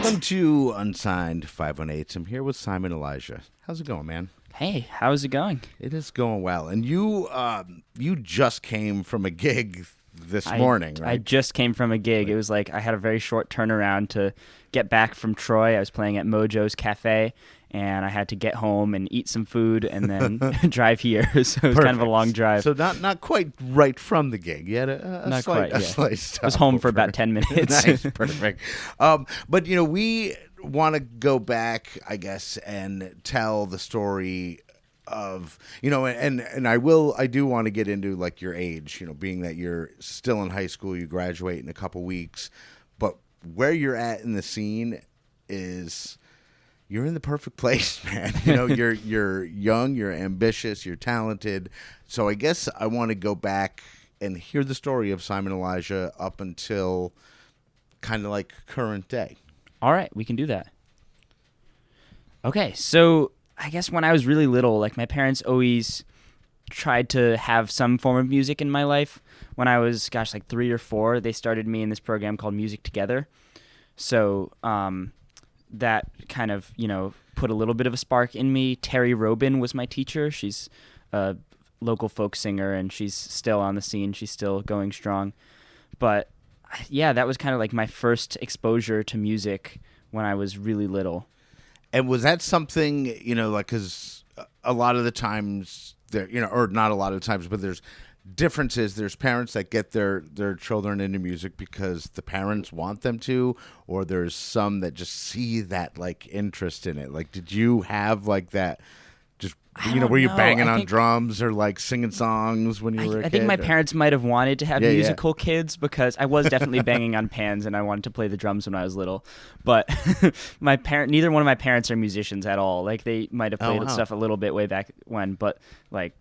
Welcome to Unsigned 518. I'm here with Simon Elijah. How's it going, man? Hey, how's it going? It is going well. And you just came from a gig this morning, right? I just came from a gig. It was like I had a very short turnaround to get back from Troy. I was playing at Mojo's Cafe, and I had to get home and eat some food and then drive here. So it was kind of a long drive. So not quite right from the gig. You had a slight stop. I was home for about 10 minutes. Nice, perfect. But, we want to go back, I guess, and tell the story of, and I do want to get into like your age, being that you're still in high school, you graduate in a couple weeks, but where you're at in the scene is you're in the perfect place, man. You're young, you're ambitious, you're talented. So I guess I want to go back and hear the story of Simon Elijah up until kind of like current day. All right, we can do that. Okay, so I guess when I was really little, like my parents always tried to have some form of music in my life. When I was, like 3 or 4, they started me in this program called Music Together. So that kind of, put a little bit of a spark in me. Terry Robin was my teacher. She's a local folk singer, and she's still on the scene. She's still going strong. But yeah, that was kind of like my first exposure to music when I was really little. And was that something, because a lot of the times there, or not a lot of times, but there's differences. There's parents that get their children into music because the parents want them to, or there's some that just see that like interest in it. Like, did you have like that? Just were you banging on drums or like singing songs when you were a kid? I think my parents might have wanted to have musical kids because I was definitely banging on pans and I wanted to play the drums when I was little. But neither one of my parents are musicians at all. Like they might have played stuff a little bit way back when, but like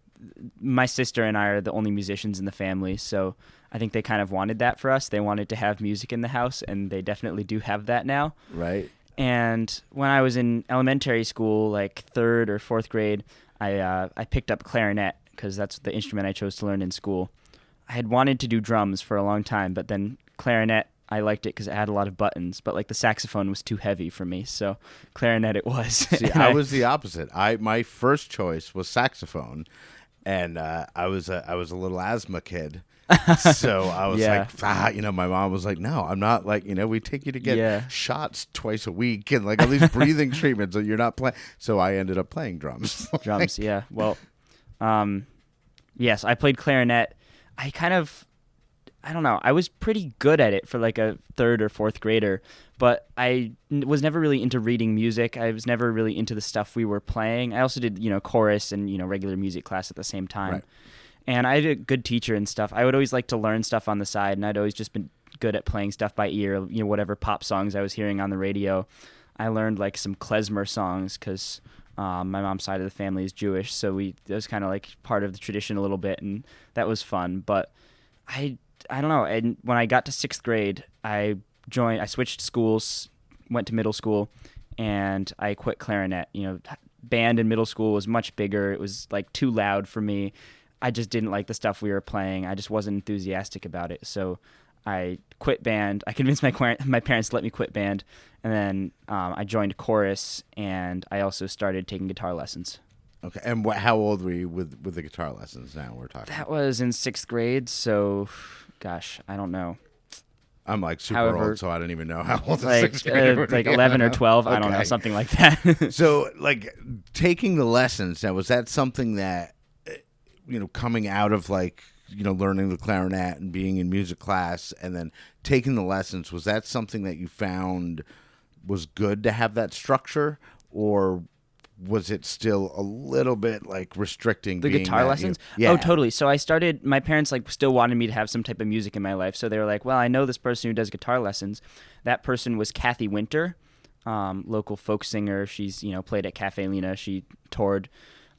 my sister and I are the only musicians in the family, so I think they kind of wanted that for us. They wanted to have music in the house, and they definitely do have that now. Right. And when I was in elementary school, like 3rd or 4th grade, I picked up clarinet because that's the instrument I chose to learn in school. I had wanted to do drums for a long time, but then clarinet, I liked it because it had a lot of buttons, but like the saxophone was too heavy for me, so clarinet it was. See, I was the opposite. My first choice was saxophone, and I was a little asthma kid. So I was like, my mom was like, no, I'm not like, we take you to get shots twice a week and like all these breathing treatments and you're not playing. So I ended up playing drums. Drums, yeah. Well, yes, I played clarinet. I don't know. I was pretty good at it for like a 3rd or 4th grader, but I was never really into reading music. I was never really into the stuff we were playing. I also did, chorus and, regular music class at the same time. Right. And I had a good teacher and stuff. I would always like to learn stuff on the side, and I'd always just been good at playing stuff by ear, whatever pop songs I was hearing on the radio. I learned like some klezmer songs because my mom's side of the family is Jewish, so it was kind of like part of the tradition a little bit, and that was fun. But I don't know. And when I got to 6th grade, I switched schools, went to middle school, and I quit clarinet. Band in middle school was much bigger. It was like too loud for me. I just didn't like the stuff we were playing. I just wasn't enthusiastic about it. So I quit band. I convinced my parents to let me quit band. And then I joined chorus, and I also started taking guitar lessons. Okay. And how old were you with the guitar lessons now we're talking? That was in 6th grade. So, I don't know. I'm like super old, so I don't even know how old the 6th grade would be. Like 11 or 12. Okay. I don't know, something like that. So like taking the lessons, now was that something that, coming out of like, learning the clarinet and being in music class and then taking the lessons, was that something that you found was good to have that structure, or was it still a little bit like restricting the guitar lessons? Oh, totally. So my parents like still wanted me to have some type of music in my life. So they were like, well, I know this person who does guitar lessons. That person was Kathy Winter, local folk singer. She's, played at Cafe Lena. She toured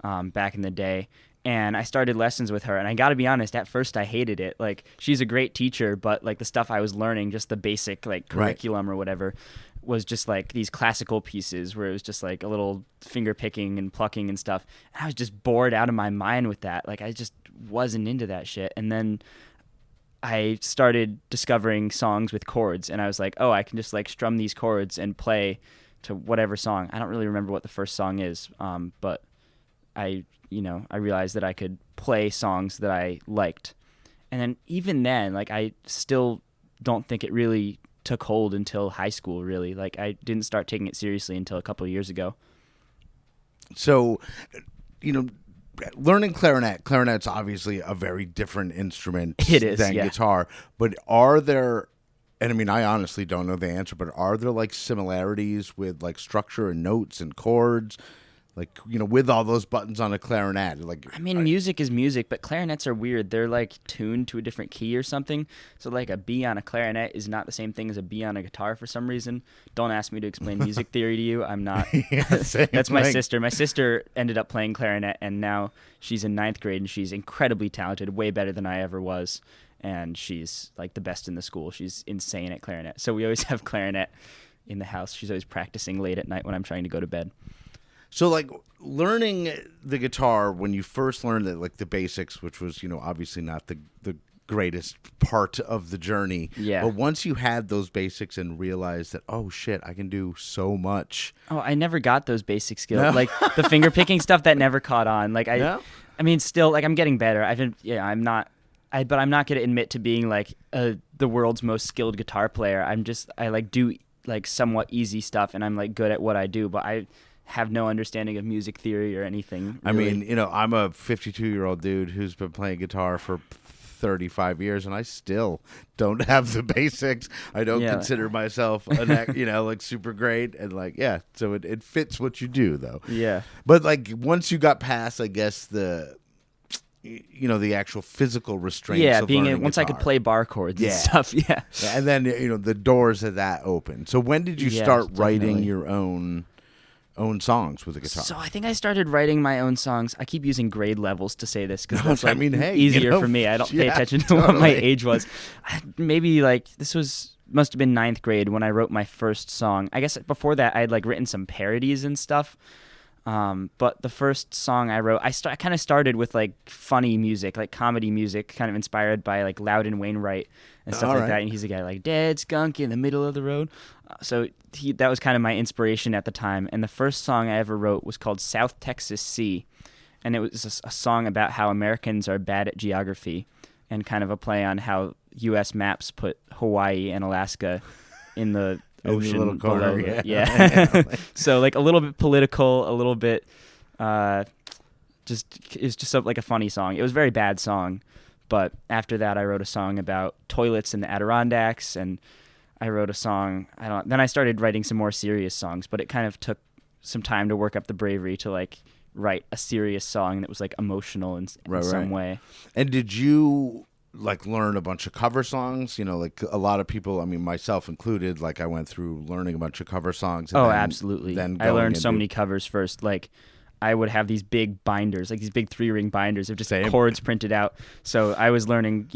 back in the day. And I started lessons with her, and I got to be honest, at first I hated it. Like, she's a great teacher, but like the stuff I was learning, just the basic like curriculum or whatever, was just like these classical pieces where it was just like a little finger picking and plucking and stuff. And I was just bored out of my mind with that. Like, I just wasn't into that shit. And then I started discovering songs with chords, and I was like, oh, I can just like strum these chords and play to whatever song. I don't really remember what the first song is, but I realized that I could play songs that I liked. And then even then, like, I still don't think it really took hold until high school, really. Like, I didn't start taking it seriously until a couple of years ago. So, learning clarinet's obviously a very different instrument It is, than yeah. guitar. But are there, and I mean, I honestly don't know the answer, but are there like similarities with like structure and notes and chords? Like, with all those buttons on a clarinet, like I mean, music is music, but clarinets are weird. They're like tuned to a different key or something. So like a B on a clarinet is not the same thing as a B on a guitar for some reason. Don't ask me to explain music theory to you. I'm not. That's my sister. My sister ended up playing clarinet, and now she's in 9th grade, and she's incredibly talented, way better than I ever was. And she's like the best in the school. She's insane at clarinet. So we always have clarinet in the house. She's always practicing late at night when I'm trying to go to bed. So, like, learning the guitar when you first learned it, like the basics, which was, obviously not the greatest part of the journey. Yeah. But once you had those basics and realized that, oh, shit, I can do so much. Oh, I never got those basic skills. No? Like, the finger picking stuff, that never caught on. Like, No? I mean, still, like, I'm getting better. I'm not going to admit to being, like, the world's most skilled guitar player. I, like, do, like, somewhat easy stuff, and I'm, like, good at what I do, but I have no understanding of music theory or anything. Really. I mean, I'm a 52-year-old dude who's been playing guitar for 35 years, and I still don't have the basics. I don't consider myself like super great, and like, yeah, so it fits what you do, though. Yeah. But like once you got past, I guess, the actual physical restraints. Yeah, of being learning once guitar. I could play bar chords and stuff. Yeah. And then the doors of that open. So when did you start writing definitely. your own songs with the guitar? So I think I started writing my own songs. I keep using grade levels to say this because that's I mean, hey, easier for me. I don't pay attention to what my age was. Maybe like must have been 9th grade when I wrote my first song. I guess before that I had like written some parodies and stuff. But the first song I wrote, I kind of started with like funny music, like comedy music, kind of inspired by like Loudon Wainwright and stuff like that. And he's a guy like dead skunk in the middle of the road. So that was kind of my inspiration at the time. And the first song I ever wrote was called South Texas Sea. And it was a song about how Americans are bad at geography and kind of a play on how U.S. maps put Hawaii and Alaska in the ocean little corner, below it. Yeah. So like a little bit political, a little bit it's just like a funny song. It was a very bad song, but after that I wrote a song about toilets in the Adirondacks, and I wrote a song, then I started writing some more serious songs, but it kind of took some time to work up the bravery to like write a serious song that was like emotional in some way. And did you like learn a bunch of cover songs? Like a lot of people, I mean myself included, like I went through learning a bunch of cover songs. And absolutely. I learned so many covers first. Like I would have these big binders, like these big 3-ring binders of just chords printed out. So I was learning,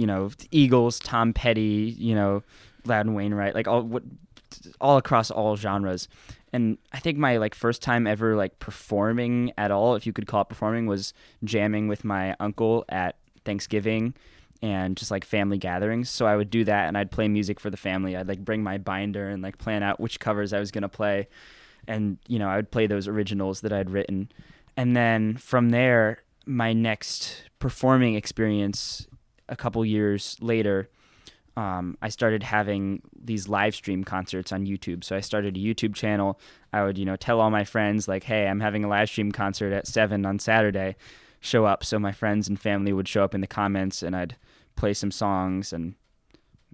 Eagles, Tom Petty, Loudon Wainwright, like all across all genres. And I think my like first time ever like performing at all, if you could call it performing, was jamming with my uncle at Thanksgiving and just like family gatherings. So I would do that and I'd play music for the family. I'd like bring my binder and like plan out which covers I was going to play. And, I would play those originals that I'd written. And then from there, my next performing experience a couple years later, I started having these live stream concerts on YouTube. So I started a YouTube channel. I would, tell all my friends like, hey, I'm having a live stream concert at 7 on Saturday. Show up. So my friends and family would show up in the comments and I'd play some songs. And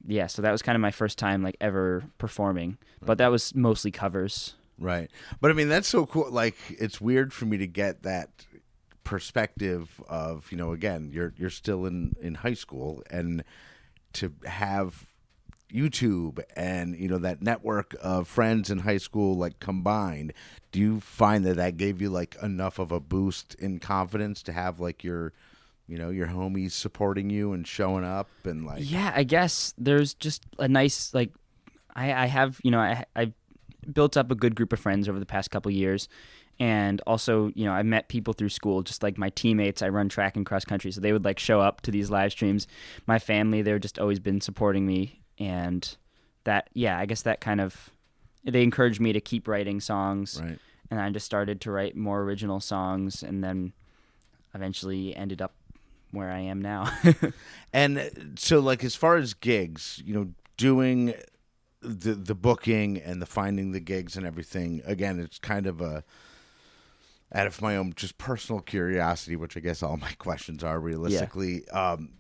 yeah, so that was kind of my first time like ever performing. But that was mostly covers. Right. But I mean, that's so cool. Like, it's weird for me to get that perspective of, again, you're still in high school, and to have YouTube and, that network of friends in high school, like, combined. Do you find that gave you, like, enough of a boost in confidence to have, like, your homies supporting you and showing up and, like... Yeah, I guess there's just a nice, like, I have, I've built up a good group of friends over the past couple years, And also, I met people through school, just like my teammates. I run track and cross country, so they would like show up to these live streams. My family, they've just always been supporting me, and that, I guess that kind of, they encouraged me to keep writing songs. Right. And I just started to write more original songs, and then eventually ended up where I am now. And so, like, as far as gigs, doing the booking and the finding the gigs and everything, again, it's kind of out of my own just personal curiosity, which I guess all my questions are realistically.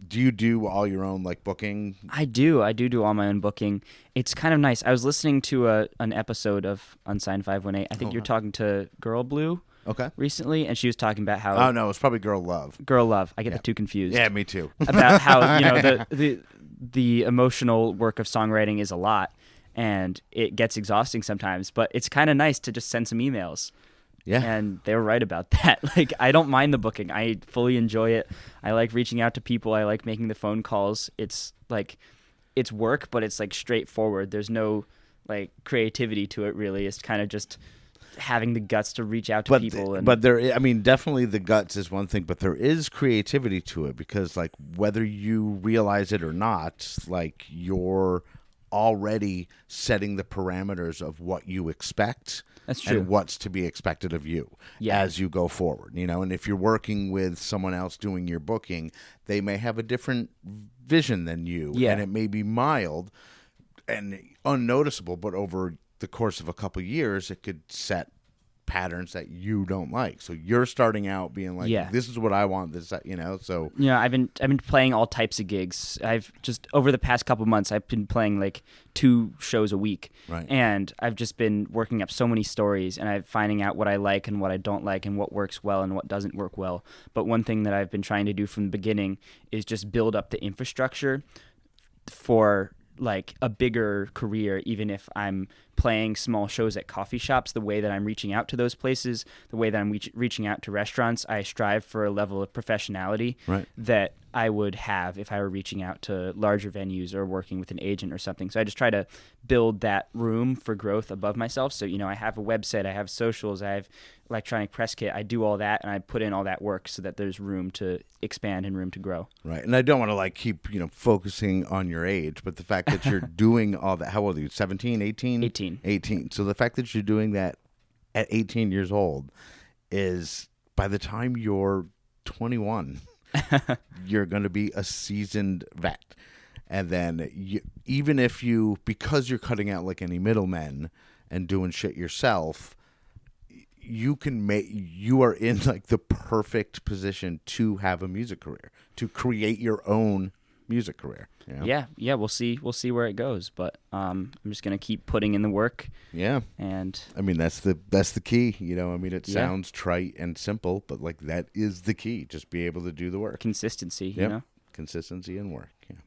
Do you do all your own like booking? I do all my own booking. It's kind of nice. I was listening to an episode of Unsigned518. I think you're talking to Girl Blue. Okay. Recently, and she was talking about how. Oh no, it's probably Girl Love. Girl Love. I get the two confused. Yeah, me too. About how the emotional work of songwriting is a lot, and it gets exhausting sometimes. But it's kind of nice to just send some emails. Yeah. And they were right about that. Like, I don't mind the booking. I fully enjoy it. I like reaching out to people. I like making the phone calls. It's like, it's work, but it's like straightforward. There's no like creativity to it really. It's kind of just having the guts to reach out to people. But there, I mean, definitely the guts is one thing, but there is creativity to it because like whether you realize it or not, like you're already setting the parameters of what you expect. That's true. And what's to be expected of you as you go forward, and if you're working with someone else doing your booking, they may have a different vision than you, and it may be mild and unnoticeable, but over the course of a couple of years, it could set patterns that you don't like. So you're starting out being like, this is what I want. This, So I've been playing all types of gigs. I've just over the past couple months, I've been playing like 2 shows a week, right. And I've just been working up so many stories, and I'm finding out what I like and what I don't like, and what works well and what doesn't work well. But one thing that I've been trying to do from the beginning is just build up the infrastructure for like a bigger career, even if I'm playing small shows at coffee shops. The way that I'm reaching out to those places, the way that I'm reaching out to restaurants, I strive for a level of professionality that I would have if I were reaching out to larger venues or working with an agent or something. So I just try to build that room for growth above myself. So, I have a website, I have socials, I have electronic press kit. I do all that, and I put in all that work so that there's room to expand and room to grow. Right. And I don't want to like keep, focusing on your age, but the fact that you're doing all that, how old are you? 17, 18? 18. So the fact that you're doing that at 18 years old is by the time you're 21, you're going to be a seasoned vet. And then even if because you're cutting out like any middlemen and doing shit yourself, you are in like the perfect position to have a music career, to create your own music career. Yeah. We'll see where it goes, but I'm just gonna keep putting in the work. Yeah. And I mean that's the key. It sounds trite and simple, but like that is the key. Just be able to do the work. Consistency. Consistency and work. Yeah.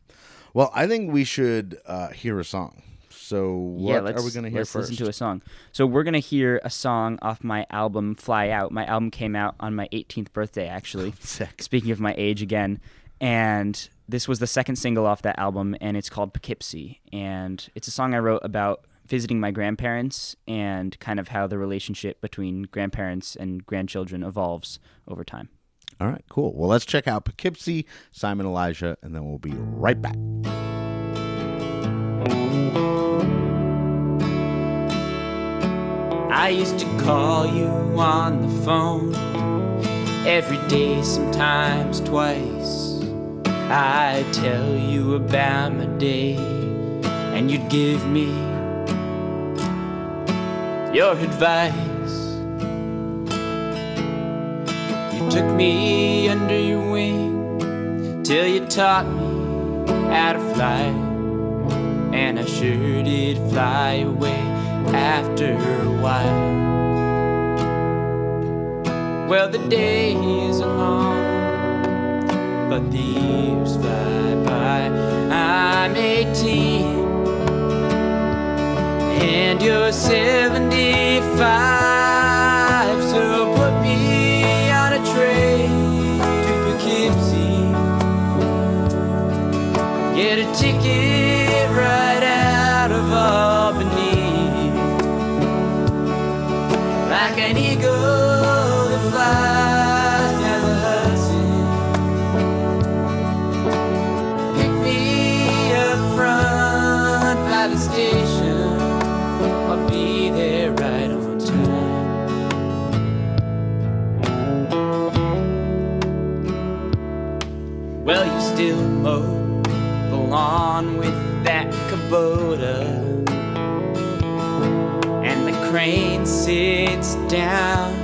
Well, I think we should hear a song. So what are we going to hear let's first? Listen to a song. So we're going to hear a song off my album Fly Out. My album came out on my 18th birthday, actually. Sick. Speaking of my age again. And this was the second single off that album, and it's called Poughkeepsie. And it's a song I wrote about visiting my grandparents and kind of how the relationship between grandparents and grandchildren evolves over time. All right, cool. Well, let's check out Poughkeepsie, Simon Elijah, and then we'll be right back. I used to call you on the phone every day, sometimes twice. I'd tell you about my day, and you'd give me your advice. You took me under your wing till you taught me how to fly, and I sure did fly away after a while. Well, the days are long, but the years fly by. I'm 18 and you're 75, so put me on a train to Poughkeepsie. Get a ticket right out of Albany. Like an eagle still mow the lawn with that Kubota, and the crane sits down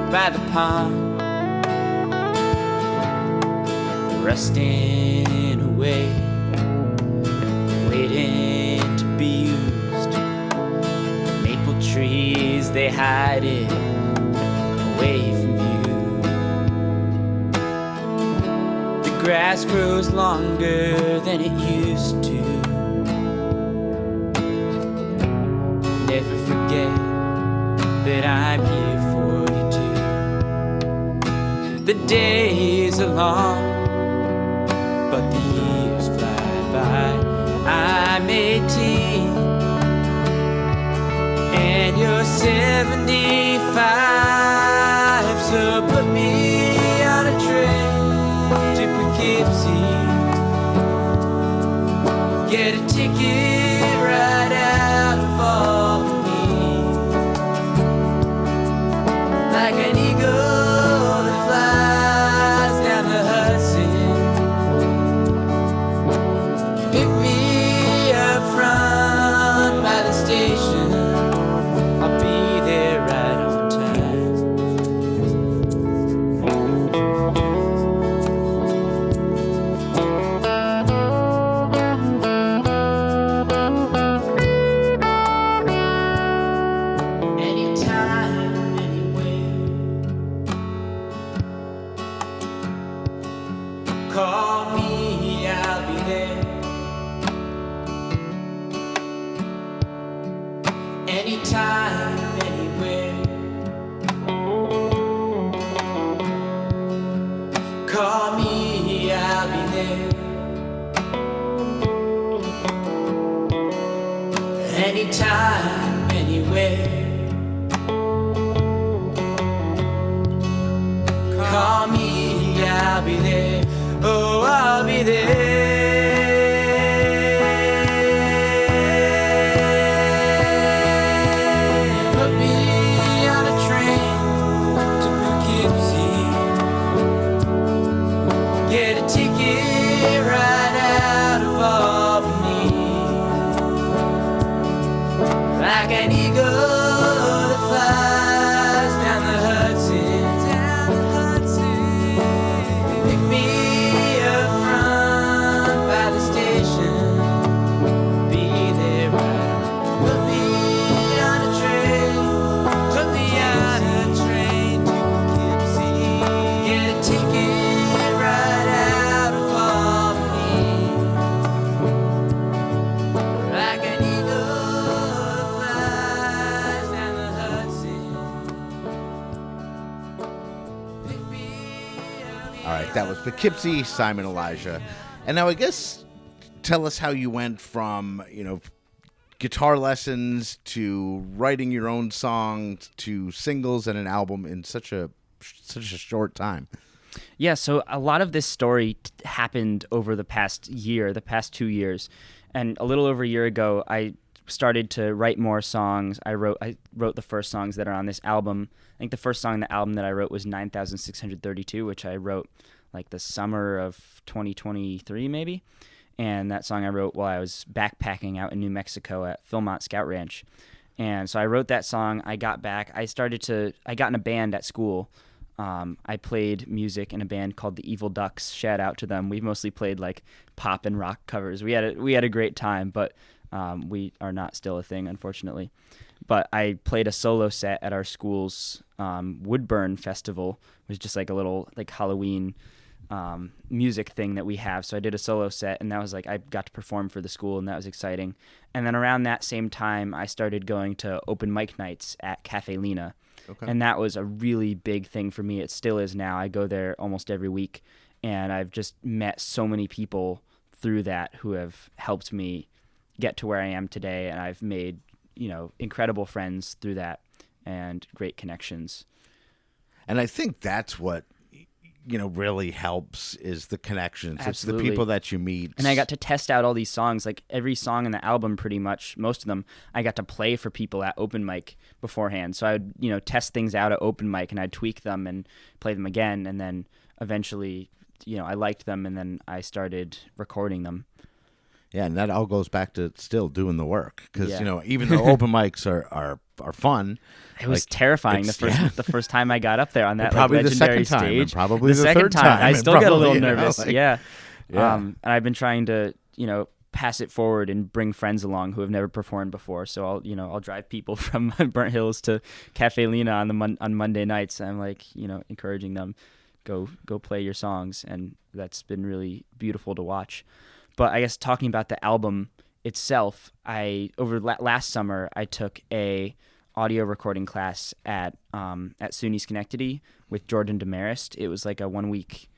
by the pond, rusting away, waiting to be used. The maple trees, they hide it away from view. The grass grows longer than it used to. Never forget that I'm here for you too. The days are long, but the years fly by. I'm 18 and you're 75, so put me on a train to Poughkeepsie. Get a ticket right out of Albany, like an eagle that flies down the Hudson. Pick me up front by the station, I'll be there right on time. Anytime, anywhere, call me, I'll be there. Anytime, anywhere, call me, I'll be there. Anytime, anywhere, call me, I'll be there. Oh, I'll be there. Put me on a train to Poughkeepsie. Get a ticket right out of Albany, like an eagle that flies down the Hudson. Pick me up front by the station, be there right on. Put me on a train, put me on a train to Poughkeepsie. Get a ticket right out of Albany, like an eagle that flies down the Hudson. Pick me up. All right, that was Poughkeepsie, Simon Elijah. And now I guess tell us how you went from, guitar lessons to writing your own songs to singles and an album in such a short time. Yeah, so a lot of this story happened over the past year, the past 2 years. And a little over a year ago, I started to write more songs. I wrote the first songs that are on this album. I think the first song on the album that I wrote was 9,632, which I wrote like the summer of 2023 maybe. And that song I wrote while I was backpacking out in New Mexico at Philmont Scout Ranch. And so I wrote that song. I got back. I got in a band at school. I played music in a band called the Evil Ducks. Shout out to them. We mostly played like pop and rock covers. We had a great time, but we are not still a thing, unfortunately. But I played a solo set at our school's Woodburn Festival. It was just like a little like Halloween music thing that we have. So I did a solo set, and that was like I got to perform for the school, and that was exciting. And then around that same time, I started going to open mic nights at Cafe Lena. Okay. And that was a really big thing for me. It still is now. I go there almost every week, and I've just met so many people through that who have helped me get to where I am today, and I've made, incredible friends through that and great connections. And I think that's what really helps is the connections. Absolutely. It's the people that you meet. And I got to test out all these songs, like every song in the album, pretty much, most of them, I got to play for people at open mic beforehand. So I would, test things out at open mic, and I'd tweak them and play them again. And then eventually I liked them, and then I started recording them. Yeah, and that all goes back to still doing the work because Yeah. even though open mics are fun, It was like, terrifying it's- the first time I got up there on that probably the legendary second time, and stage. probably the second third time, I and still get a little probably, nervous. like, yeah. yeah. And I've been trying to pass it forward and bring friends along who have never performed before. So I'll drive people from Burnt Hills to Cafe Lena on Monday nights. I'm like encouraging them, go play your songs, and that's been really beautiful to watch. But I guess talking about the album itself, last summer I took a audio recording class at SUNY Schenectady with Jordan Demarest. It was like a 1-week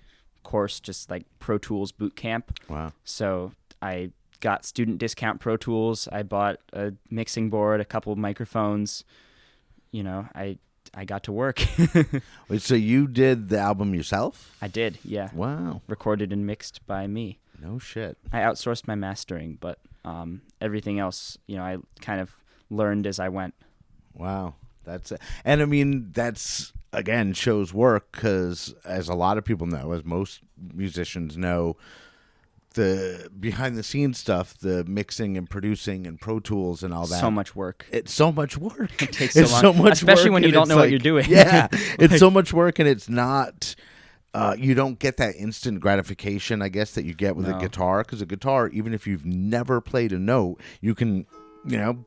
course, just like Pro Tools boot camp. Wow. So I got student discount Pro Tools. I bought a mixing board, a couple of microphones. I got to work. Wait, so you did the album yourself? I did, yeah. Wow. Recorded and mixed by me. No shit. I outsourced my mastering, but everything else, I kind of learned as I went. Wow. That's it. And I mean, that's, again, shows work because, as a lot of people know, as most musicians know, the behind-the-scenes stuff, the mixing and producing and Pro Tools and all that. So much work. It's so much work. It takes It's so long. much Especially work, when you and don't it's know what like- you're doing. Yeah. It's so much work, and it's not... you don't get that instant gratification, I guess, that you get with a No. guitar. Because a guitar, even if you've never played a note, you can,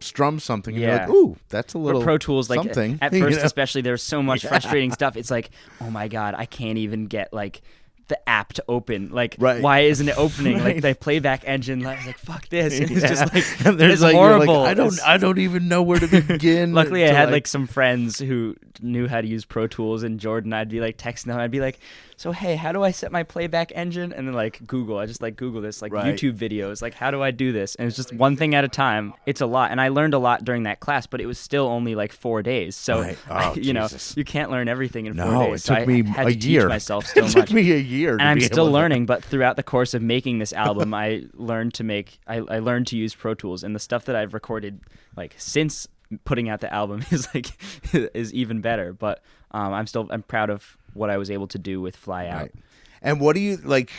strum something and you're like, Yeah. ooh, that's a little Pro Tools, like something. at first, especially, there's so much frustrating stuff. It's like, oh my God, I can't even get like the app to open. Like, Right. why isn't it opening? Right. Like the playback engine, I was like, fuck this. And it's Yeah. just like, And there's it's like, you're like, horrible. I don't even know where to begin. Luckily, I to, had like some friends who knew how to use Pro Tools, and Jordan, I'd be like texting them. I'd be like, so hey, how do I set my playback engine? And then like Google, I just like Google this, like Right. YouTube videos, like how do I do this? And it's just one thing at a time. It's a lot, and I learned a lot during that class, but it was still only like 4 days. So Right. Oh, Jesus. you can't learn everything in 4 No, days. it So took I me had a to year. teach myself so It much. took me a year. And I'm still learning, but throughout the course of making this album, I learned to use Pro Tools, and the stuff that I've recorded like since putting out the album is even better. But I'm proud of what I was able to do with Fly Out. Right. And what do you like?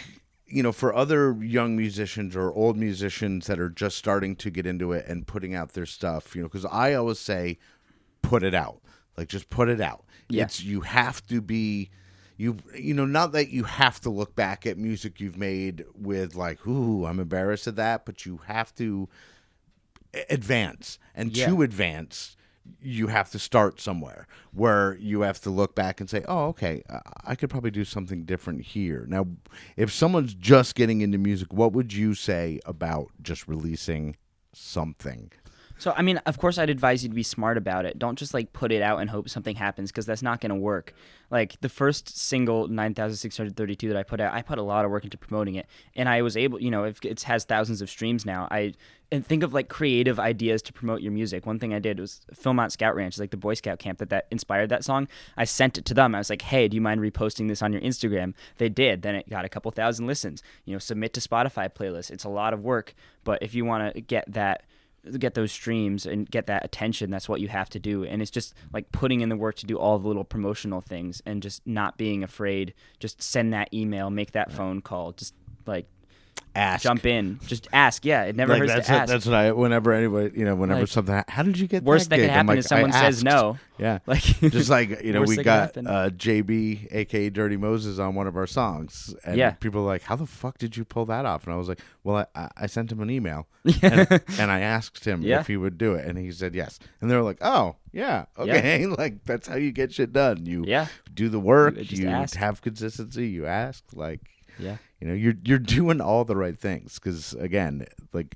For other young musicians or old musicians that are just starting to get into it and putting out their stuff, because I always say, put it out. Like, just put it out. Yeah. You have to be. Not that you have to look back at music you've made with like, ooh, I'm embarrassed of that, but you have to advance. And Yeah. to advance, you have to start somewhere where you have to look back and say, oh, okay, I could probably do something different here. Now, if someone's just getting into music, what would you say about just releasing something? So, I mean, of course, I'd advise you to be smart about it. Don't just like put it out and hope something happens, because that's not going to work. Like the first single, 9,632 that I put a lot of work into promoting it, and I was able, if it has thousands of streams now. And think of like creative ideas to promote your music. One thing I did was Philmont Scout Ranch, like the Boy Scout camp that inspired that song. I sent it to them. I was like, hey, do you mind reposting this on your Instagram? They did. Then it got a couple thousand listens. Submit to Spotify playlists. It's a lot of work, but if you want to get those streams and get that attention, that's what you have to do. And it's just like putting in the work to do all the little promotional things and just not being afraid. Just send that email, make that phone call, just like Ask. jump in, just ask. Yeah, it never hurts to ask. That's what whenever anybody, whenever Like, something, how did you get worst that gig? could I'm happen like, is someone I says asked. no. Yeah. Like Just like, worst we that could got happen. JB, aka Dirty Moses, on one of our songs. And Yeah. people are like, how the fuck did you pull that off? And I was like, well, I sent him an email and I asked him Yeah. if he would do it. And he said yes. And they were like, oh, yeah, okay. Like, that's how you get shit done. You Yeah. do the work. You just You ask. have consistency. You ask. Like, Yeah. you're doing all the right things because, again, like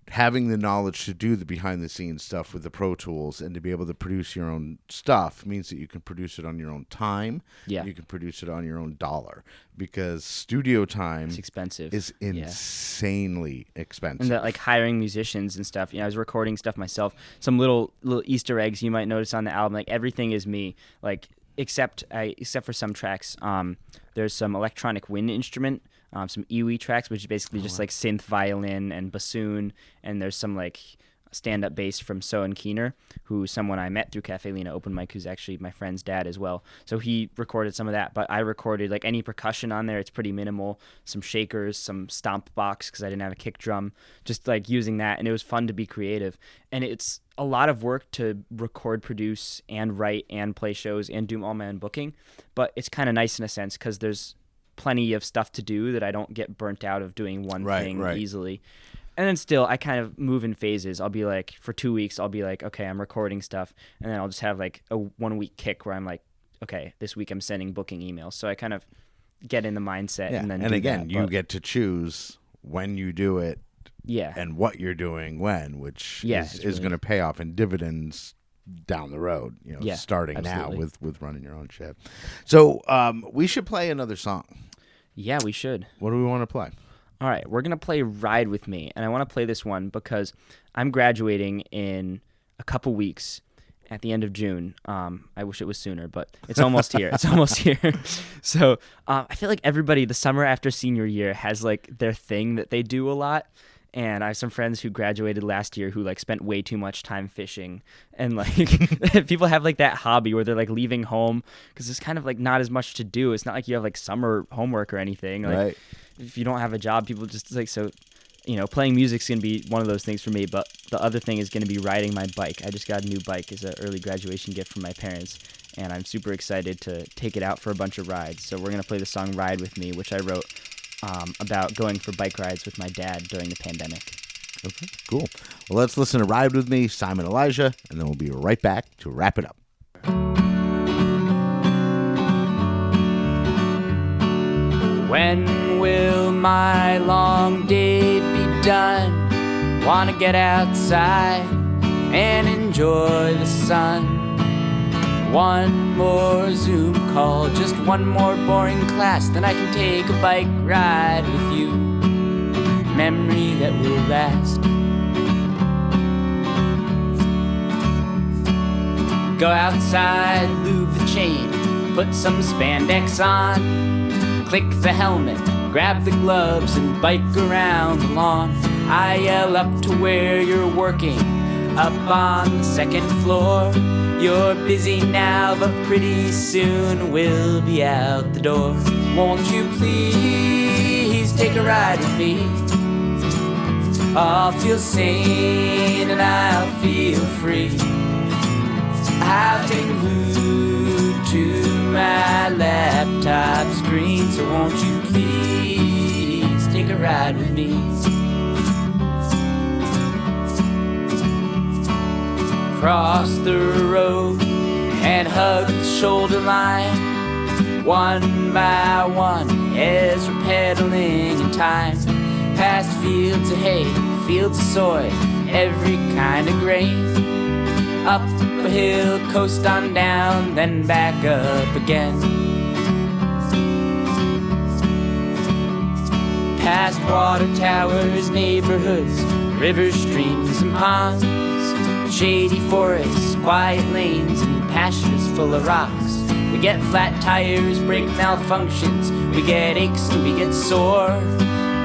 having the knowledge to do the behind the scenes stuff with the Pro Tools and to be able to produce your own stuff means that you can produce it on your own time. Yeah. You can produce it on your own dollar because studio time It's expensive. is Yeah. insanely expensive. And that, like hiring musicians and stuff. I was recording stuff myself. Some little Easter eggs you might notice on the album. Like everything is me. Like except for some tracks. There's some electronic wind instrument, some EWI tracks, which is basically just like synth violin and bassoon, and there's some like stand-up bass from So and Keener, who's someone I met through Cafe Lena open mic, who's actually my friend's dad as well. So he recorded some of that, but I recorded like any percussion on there. It's pretty minimal, some shakers, some stomp box because I didn't have a kick drum, just like using that, and it was fun to be creative. And it's a lot of work to record, produce, and write, and play shows, and do all my own booking, but it's kind of nice in a sense because there's plenty of stuff to do that I don't get burnt out of doing one thing easily. And then still, I kind of move in phases. I'll be like, for 2 weeks, I'll be like, okay, I'm recording stuff. And then I'll just have like a 1 week kick where I'm like, okay, this week I'm sending booking emails. So I kind of get in the mindset. Yeah. And then you get to choose when you do it. Yeah. And what you're doing when, which is really going to pay off in dividends down the road, starting absolutely. now with running your own shit. So we should play another song. Yeah, we should. What do we want to play? All right, we're going to play Ride With Me, and I want to play this one because I'm graduating in a couple weeks at the end of June. I wish it was sooner, but it's almost here. It's almost here. So I feel like everybody, the summer after senior year, has like their thing that they do a lot. And I have some friends who graduated last year who like spent way too much time fishing, and like people have like that hobby where they're like leaving home because there's kind of like not as much to do. It's not like you have like summer homework or anything. Like, right. If you don't have a job, people just like, so, playing music's going to be one of those things for me. But the other thing is going to be riding my bike. I just got a new bike as an early graduation gift from my parents, and I'm super excited to take it out for a bunch of rides. So we're going to play the song Ride With Me, which I wrote about going for bike rides with my dad during the pandemic. Okay, cool. Well, let's listen to Ride With Me, Simon Elijah, and then we'll be right back to wrap it up. When will my long day be done? Wanna get outside and enjoy the sun. One more Zoom call, just one more boring class, then I can take a bike ride with you. Memory that will last. Go outside, lube the chain, put some spandex on, click the helmet, grab the gloves, and bike around the lawn. I yell up to where you're working, up on the second floor. You're busy now, but pretty soon we'll be out the door. Won't you please take a ride with me? I'll feel sane and I'll feel free. I've been glued to my laptop screen, so won't you please take a ride with me? Cross the road and hug the shoulder line, one by one as we're pedaling in time. Past fields of hay, fields of soy, every kind of grain. Up a hill, coast on down, then back up again. Past water towers, neighborhoods, rivers, streams, and ponds. Shady forests, quiet lanes, and pastures full of rocks. We get flat tires, brake malfunctions, we get aches and we get sore.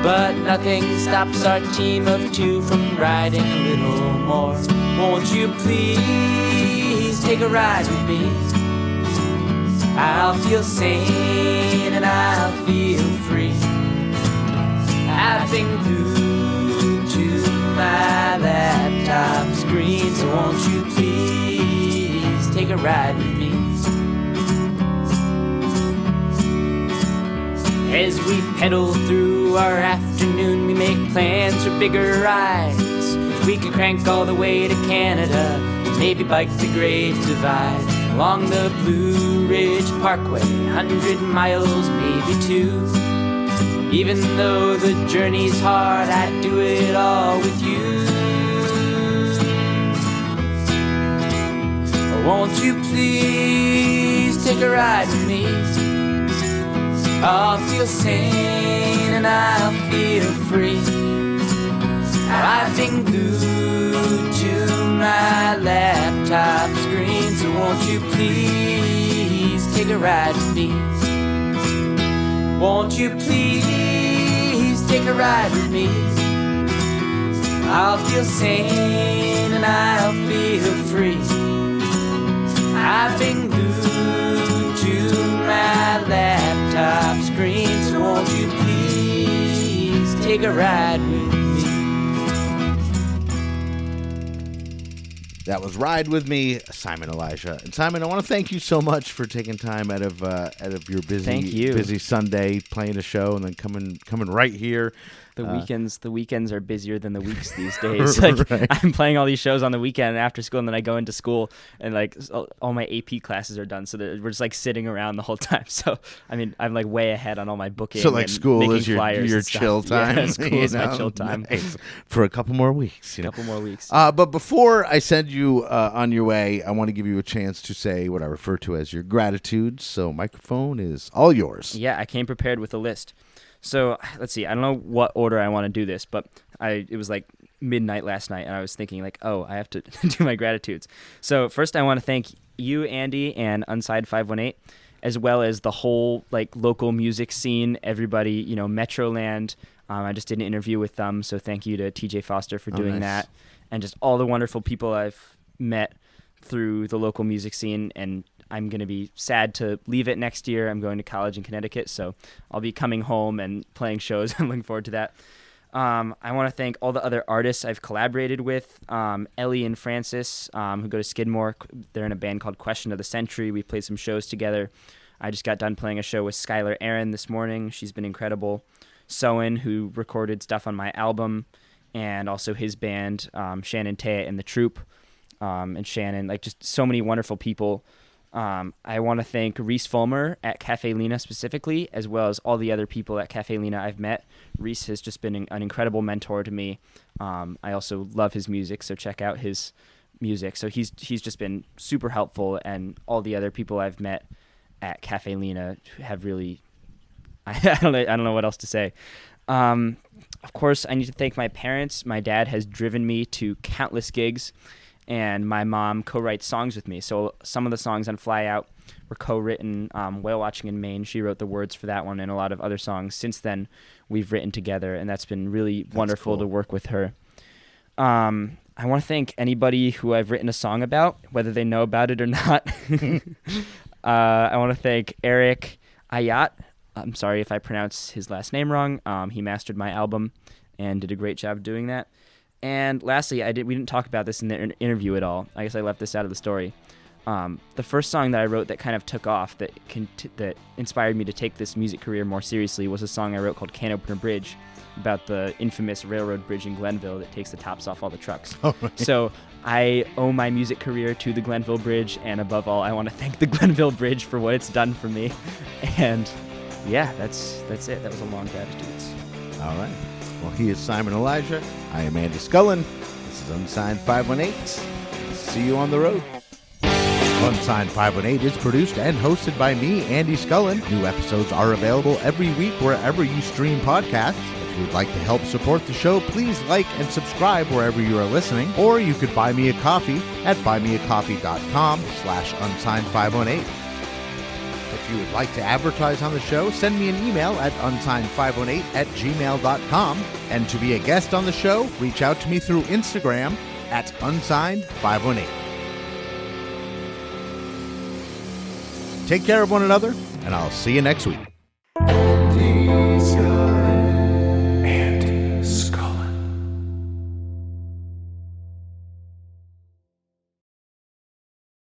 But nothing stops our team of two from riding a little more. Won't you please take a ride with me? I'll feel sane and I'll feel free. I've been glued to my laptop screen, so won't you please take a ride with me? As we pedal through our afternoon, we make plans for bigger rides. We could crank all the way to Canada, maybe bike the Great Divide. Along the Blue Ridge Parkway, 100 miles, maybe 2. Even though the journey's hard, I'd do it all with you. Won't you please take a ride with me? I'll feel sane and I'll feel free. I've been glued to my laptop screen, so won't you please take a ride with me? Won't you please take a ride with me? I'll feel sane and I'll feel free. I've been glued to my laptop screen, so won't you please take a ride with me? That was Ride With Me, Simon Elijah. And Simon, I want to thank you so much for taking time out of your busy Sunday, playing a show, and then coming right here. The weekends are busier than the weeks these days. Like right. I'm playing all these shows on the weekend after school, and then I go into school, and like all my AP classes are done, so we're just like sitting around the whole time. So I mean, I'm like way ahead on all my booking. So like school is your chill time. Yeah, school is my chill time for a couple more weeks. A couple more weeks. But before I send you on your way, I want to give you a chance to say what I refer to as your gratitude. So microphone is all yours. Yeah, I came prepared with a list. So let's see. I don't know what order I want to do this, but it was like midnight last night, and I was thinking like, oh, I have to do my gratitudes. So first, I want to thank you, Andy, and Unsigned518, as well as the whole like local music scene. Everybody, Metroland. I just did an interview with them, so thank you to TJ Foster for doing that, and just all the wonderful people I've met through the local music scene. And I'm going to be sad to leave it next year. I'm going to college in Connecticut, so I'll be coming home and playing shows. I'm looking forward to that. I want to thank all the other artists I've collaborated with, Ellie and Francis, who go to Skidmore. They're in a band called Question of the Century. We played some shows together. I just got done playing a show with Skylar Aaron this morning. She's been incredible. Soen, who recorded stuff on my album, and also his band, Shannon Tea and the Troop, and Shannon, like just so many wonderful people. I want to thank Reese Fulmer at Cafe Lena specifically, as well as all the other people at Cafe Lena I've met. Reese has just been an incredible mentor to me. I also love his music, so check out his music. So he's just been super helpful, and all the other people I've met at Cafe Lena have really, I don't know what else to say. Of course, I need to thank my parents. My dad has driven me to countless gigs, and my mom co-writes songs with me. So some of the songs on Fly Out were co-written. Whale Watching in Maine, she wrote the words for that one, and a lot of other songs since then we've written together, and that's been really wonderful to work with her. I want to thank anybody who I've written a song about, whether they know about it or not. I want to thank Eric Ayat. I'm sorry if I pronounce his last name wrong. He mastered my album and did a great job doing that. And lastly, we didn't talk about this in the interview at all. I guess I left this out of the story. The first song that I wrote that kind of took off, that inspired me to take this music career more seriously, was a song I wrote called Can Opener Bridge, about the infamous railroad bridge in Glenville that takes the tops off all the trucks. Oh, right. So I owe my music career to the Glenville Bridge, and above all, I want to thank the Glenville Bridge for what it's done for me. And yeah, that's it. That was a long gratitude. All right. Well, he is Simon Elijah. I am Andy Scullin. This is Unsigned518. See you on the road. Unsigned518 is produced and hosted by me, Andy Scullin. New episodes are available every week wherever you stream podcasts. If you would like to help support the show, please like and subscribe wherever you are listening. Or you could buy me a coffee at buymeacoffee.com/unsigned518. If you would like to advertise on the show, send me an email at unsigned518@gmail.com. And to be a guest on the show, reach out to me through Instagram at unsigned518. Take care of one another, and I'll see you next week.